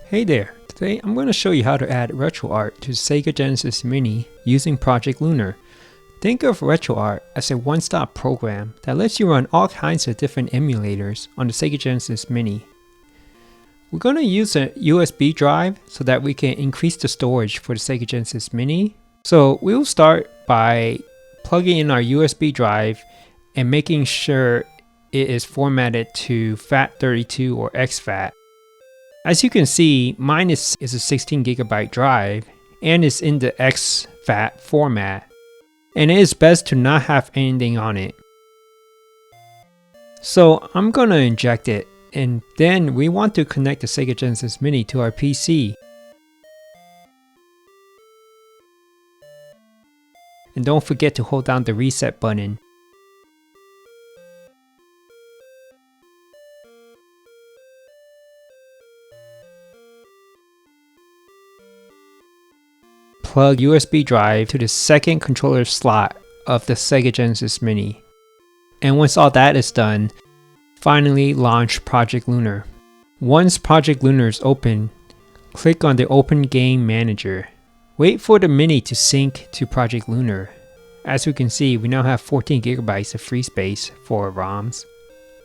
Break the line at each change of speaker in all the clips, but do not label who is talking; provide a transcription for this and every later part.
Hey there! Today I'm going to show you how to add Retroarch to Sega Genesis Mini using Project Lunar. Think of Retroarch as a one-stop program that lets you run all kinds of different emulators on the Sega Genesis Mini. We're going to use a USB drive so that we can increase the storage for the Sega Genesis Mini. So we'll start by plugging in our USB drive and making sure it is formatted to FAT32 or exFAT. As you can see, mine is a 16GB drive and is in the exFAT format, and it is best to not have anything on it. So I'm gonna inject it, and then we want to connect the Sega Genesis Mini to our PC. And don't forget to hold down the reset button. Plug USB drive to the second controller slot of the Sega Genesis Mini. And once all that is done, finally launch Project Lunar. Once Project Lunar is open, click on the Open Game Manager. Wait for the Mini to sync to Project Lunar. As you can see, we now have 14GB of free space for ROMs.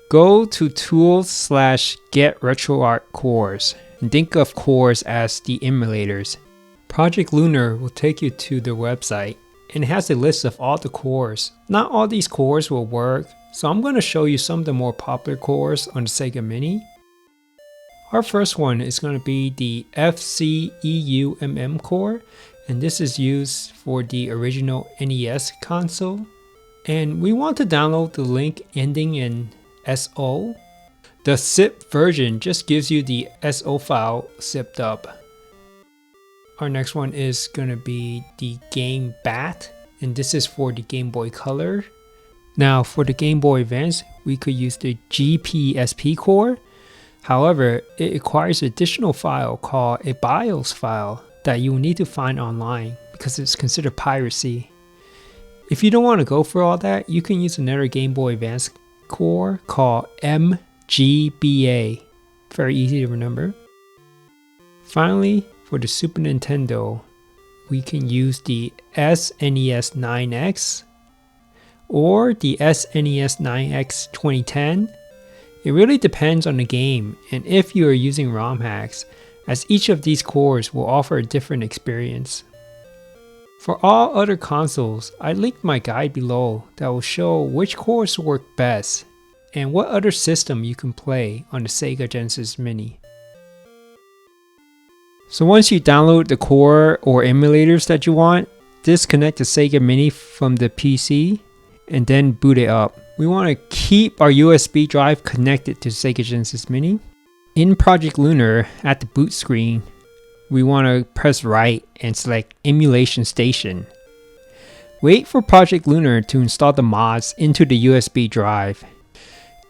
Go to Tools/Get Retroarch Cores, and think of cores as the emulators. Project Lunar will take you to the website and it has a list of all the cores. Not all these cores will work, so I'm going to show you some of the more popular cores on the Sega Mini. Our first one is going to be the FCEUMM core, and this is used for the original NES console. And we want to download the link ending in SO. The zip version just gives you the SO file zipped up. Our next one is going to be the Game BAT, and this is for the Game Boy Color. Now for the Game Boy Advance, we could use the GPSP core. However, it requires an additional file called a BIOS file that you will need to find online because it's considered piracy. If you don't want to go for all that, you can use another Game Boy Advance core called MGBA. Very easy to remember. Finally, for the Super Nintendo, we can use the SNES 9X or the SNES 9X 2010. It really depends on the game and if you are using ROM hacks, as each of these cores will offer a different experience. For all other consoles, I linked my guide below that will show which cores work best and what other system you can play on the Sega Genesis Mini. So once you download the core or emulators that you want, disconnect the Sega Mini from the PC and then boot it up. We want to keep our USB drive connected to Sega Genesis Mini. In Project Lunar, at the boot screen, we want to press right and select Emulation Station. Wait for Project Lunar to install the mods into the USB drive.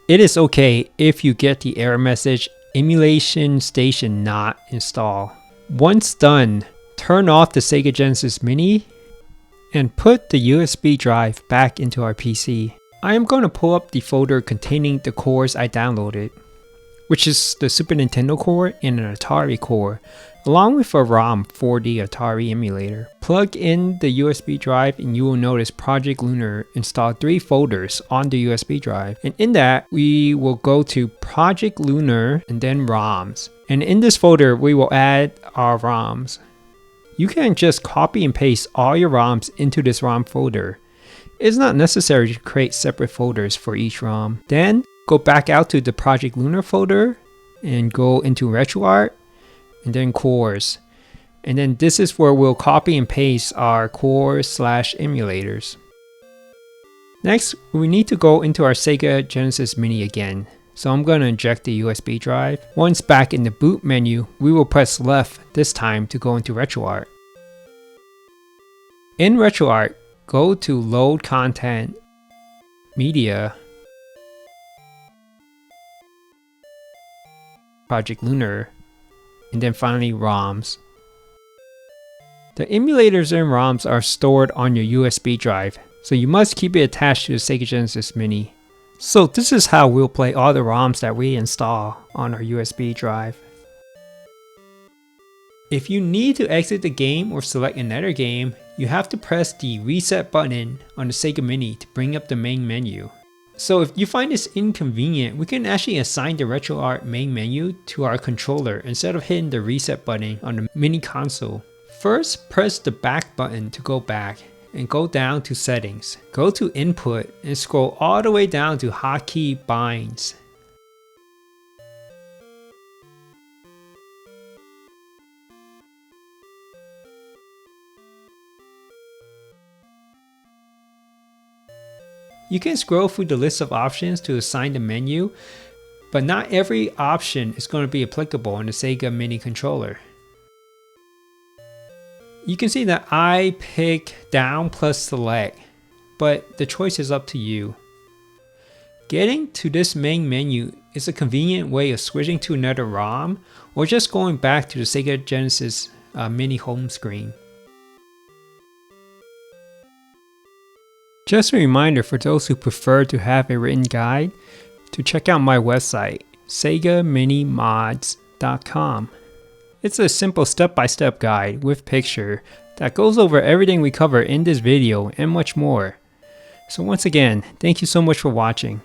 It is okay if you get the error message, Emulation Station not installed. Once done, turn off the Sega Genesis Mini and put the USB drive back into our PC. I am going to pull up the folder containing the cores I downloaded, which is the Super Nintendo core and an Atari core, along with a ROM for the Atari emulator. Plug in the USB drive and you will notice Project Lunar installed 3 folders on the USB drive. And in that, we will go to Project Lunar and then ROMs. And in this folder, we will add our ROMs. You can just copy and paste all your ROMs into this ROM folder. It's not necessary to create separate folders for each ROM. Then go back out to the Project Lunar folder and go into Retroarch and then cores. And then this is where we'll copy and paste our cores/emulators. Next, we need to go into our Sega Genesis Mini again. So I'm going to inject the USB drive. Once back in the boot menu, we will press left this time to go into Retroarch. In Retroarch, go to Load Content, Media, Project Lunar, and then finally ROMs. The emulators and ROMs are stored on your USB drive, so you must keep it attached to the Sega Genesis Mini. So this is how we'll play all the ROMs that we install on our USB drive. If you need to exit the game or select another game, you have to press the reset button on the Sega Mini to bring up the main menu. So if you find this inconvenient, we can actually assign the Retroarch main menu to our controller instead of hitting the reset button on the mini console. First, press the back button to go back and go down to settings. Go to input and scroll all the way down to hotkey binds. You can scroll through the list of options to assign the menu, but not every option is going to be applicable on the Sega Mini controller. You can see that I pick down plus select, but the choice is up to you. Getting to this main menu is a convenient way of switching to another ROM or just going back to the Sega Genesis Mini home screen. Just a reminder for those who prefer to have a written guide to check out my website, segaminimods.com. It's a simple step-by-step guide with picture that goes over everything we cover in this video and much more. So once again, thank you so much for watching.